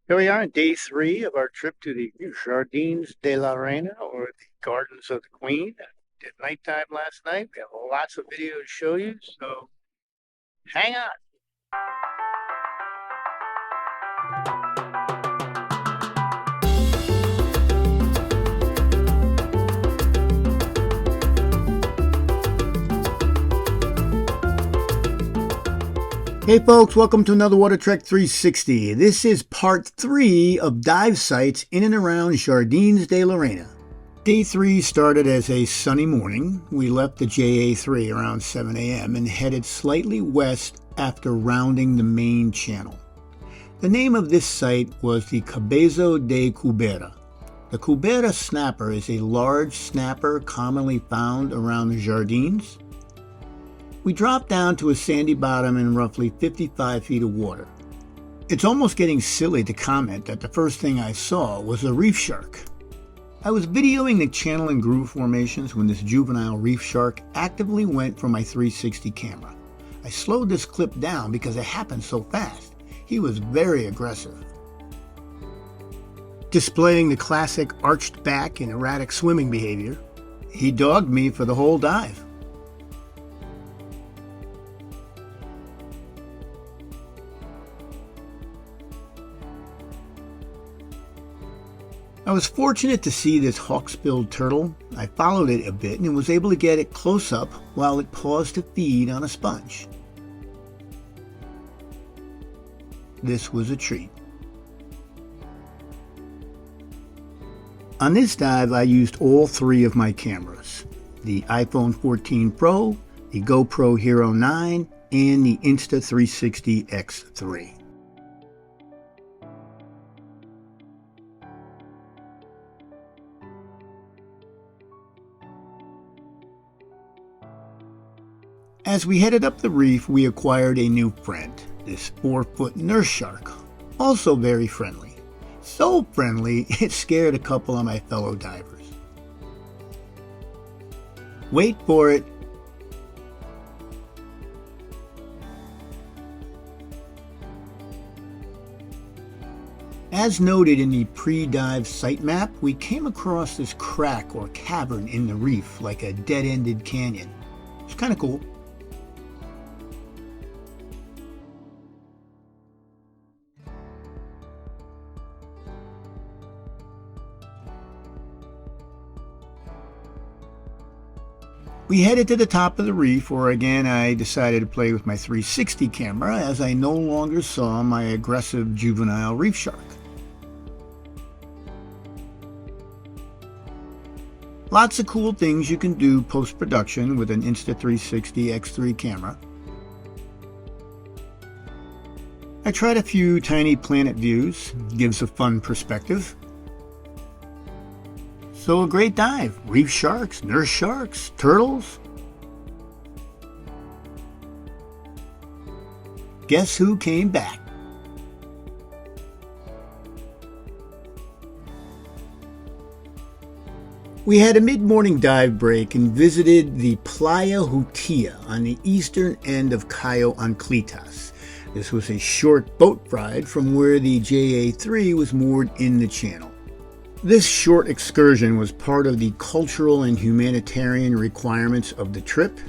Here we are on day 3 of our trip to the Jardines de la Reina, or the Gardens of the Queen. At nighttime last night. We have lots of video to show you, so hang on. Hey folks, welcome to another Watertrek 360. This is part 3 of dive sites in and around Jardines de la Reina. Day 3 started as a sunny morning. We left the JA3 around 7 a.m. and headed slightly west after rounding the main channel. The name of this site was the Cabezo de Cubera. The Cubera snapper is a large snapper commonly found around the Jardines. We dropped down to a sandy bottom in roughly 55 feet of water. It's almost getting silly to comment that the first thing I saw was a reef shark. I was videoing the channel and groove formations when this juvenile reef shark actively went for my 360 camera. I slowed this clip down because it happened so fast. He was very aggressive. Displaying the classic arched back and erratic swimming behavior, he dogged me for the whole dive. I was fortunate to see this hawksbill turtle. I followed it a bit and was able to get it close up while it paused to feed on a sponge. This was a treat. On this dive, I used all 3 of my cameras: the iPhone 14 Pro, the GoPro Hero 9, and the Insta360 X3. As we headed up the reef, we acquired a new friend, this 4-foot nurse shark, also very friendly. So friendly, it scared a couple of my fellow divers. Wait for it. As noted in the pre-dive site map, we came across this crack or cavern in the reef, like a dead-ended canyon. It's kind of cool. We headed to the top of the reef, where again I decided to play with my 360 camera as I no longer saw my aggressive juvenile reef shark. Lots of cool things you can do post-production with an Insta360 X3 camera. I tried a few tiny planet views, gives a fun perspective. So a great dive. Reef sharks, nurse sharks, turtles. Guess who came back? We had a mid-morning dive break and visited the Playa Hutia on the eastern end of Cayo Anclitas. This was a short boat ride from where the JA3 was moored in the channel. This short excursion was part of the cultural and humanitarian requirements of the trip.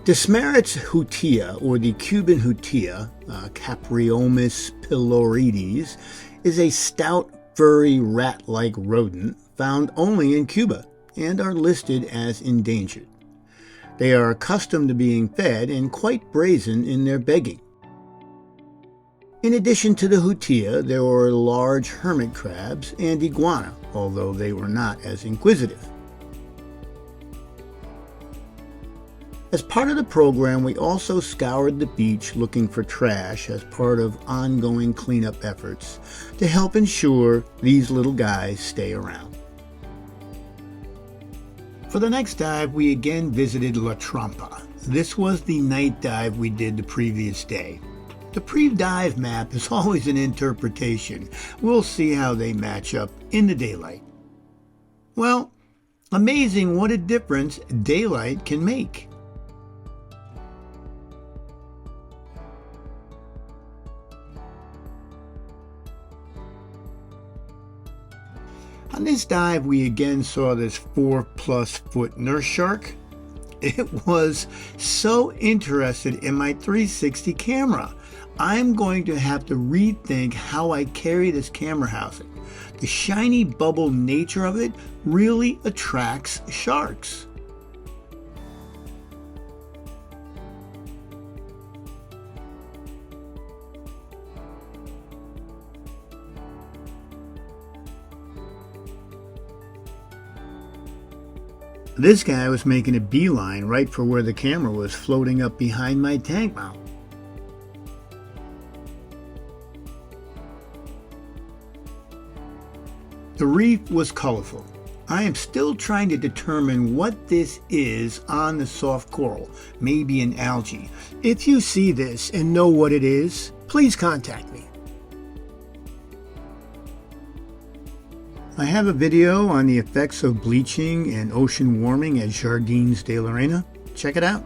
Desmaret's Hutia, or the Cuban Hutia, Capreomys pylorides, is a stout, furry, rat-like rodent found only in Cuba and are listed as endangered. They are accustomed to being fed and quite brazen in their begging. In addition to the Hutia, there were large hermit crabs and iguana, although they were not as inquisitive. As part of the program, we also scoured the beach looking for trash as part of ongoing cleanup efforts to help ensure these little guys stay around. For the next dive, we again visited La Trampa. This was the night dive we did the previous day. The pre-dive map is always an interpretation. We'll see how they match up in the daylight. Well, amazing what a difference daylight can make. On this dive, we again saw this 4+ foot nurse shark. It was so interested in my 360 camera. I'm going to have to rethink how I carry this camera housing. The shiny bubble nature of it really attracts sharks. This guy was making a beeline right for where the camera was floating up behind my tank mount. The reef was colorful. I am still trying to determine what this is on the soft coral, maybe an algae. If you see this and know what it is, please contact me. I have a video on the effects of bleaching and ocean warming at Jardines de la Reina. Check it out.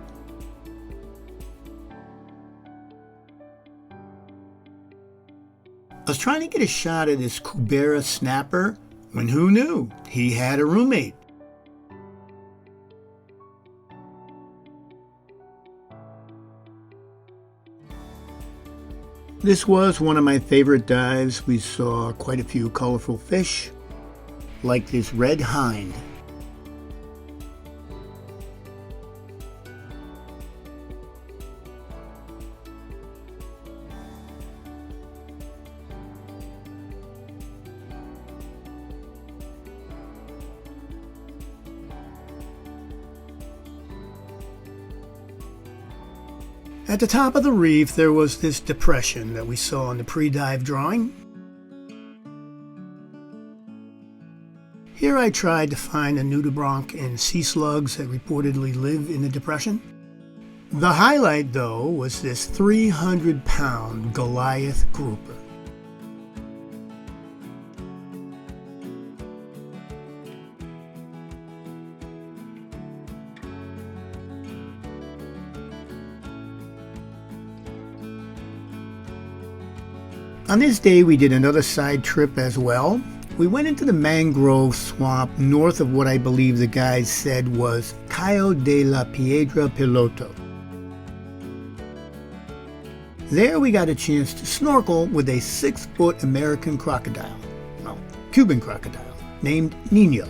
I was trying to get a shot of this Cubera snapper when who knew? He had a roommate. This was one of my favorite dives. We saw quite a few colorful fish, like this red hind. At the top of the reef, there was this depression that we saw in the pre-dive drawing. Here I tried to find the nudibranch and sea slugs that reportedly live in the depression. The highlight, though, was this 300-pound Goliath grouper. On this day, we did another side trip as well. We went into the mangrove swamp north of what I believe the guide said was Boca de Piedra.Large Ray. There we got a chance to snorkel with a 6-foot American crocodile, well, Cuban crocodile, named Nino.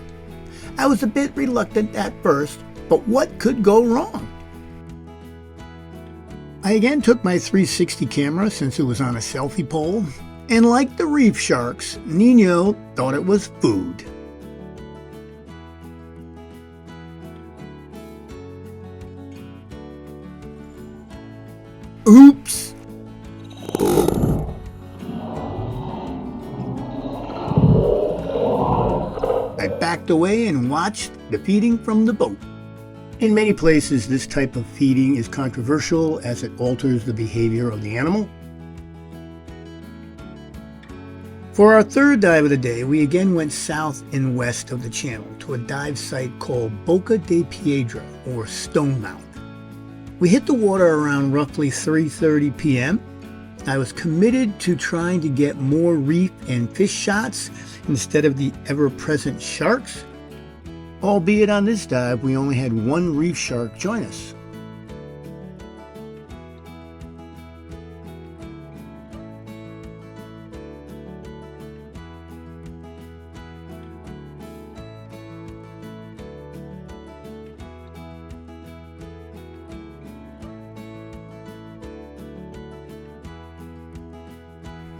I was a bit reluctant at first, but what could go wrong? I again took my 360 camera since it was on a selfie pole, and like the reef sharks, Nino thought it was food. Oops! I backed away and watched the feeding from the boat. In many places, this type of feeding is controversial as it alters the behavior of the animal. For our third dive of the day, we again went south and west of the channel to a dive site called Boca de Piedra, or Stone Mount. We hit the water around roughly 3:30 p.m. I was committed to trying to get more reef and fish shots instead of the ever-present sharks. Albeit on this dive, we only had one reef shark join us.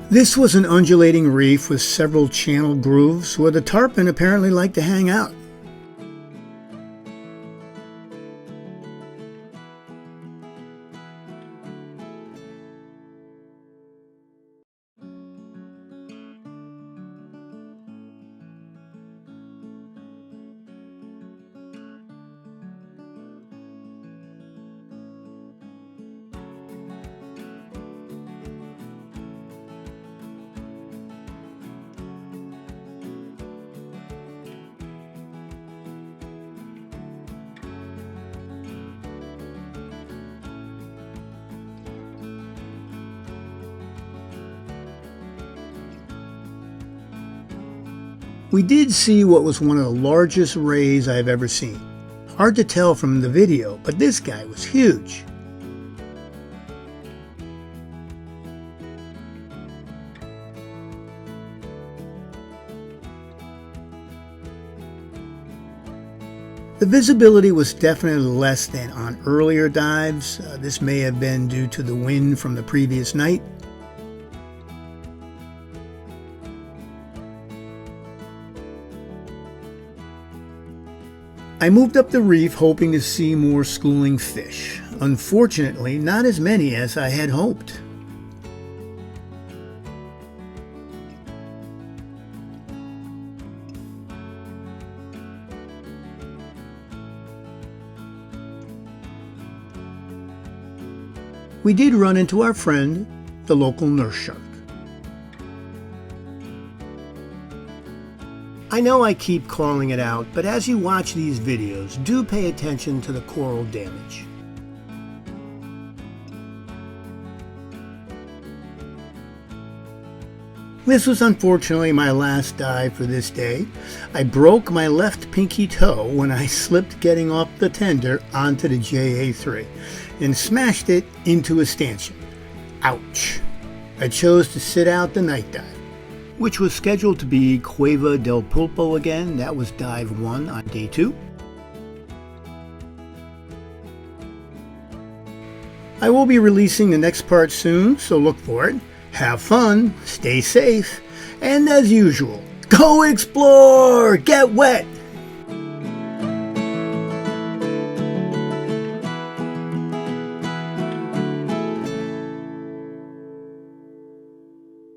This was an undulating reef with several channel grooves where the tarpon apparently like to hang out. We did see what was one of the largest rays I've ever seen. Hard to tell from the video, but this guy was huge. The visibility was definitely less than on earlier dives. This may have been due to the wind from the previous night. I moved up the reef hoping to see more schooling fish. Unfortunately, not as many as I had hoped. We did run into our friend, the local nurse shark. I know I keep calling it out, but as you watch these videos, do pay attention to the coral damage. This was unfortunately my last dive for this day. I broke my left pinky toe when I slipped getting off the tender onto the JA3 and smashed it into a stanchion. Ouch. I chose to sit out the night dive, which was scheduled to be Cueva del Pulpo again. That was dive 1 on day 2. I will be releasing the next part soon, so look for it. Have fun, stay safe, and as usual, go explore, get wet,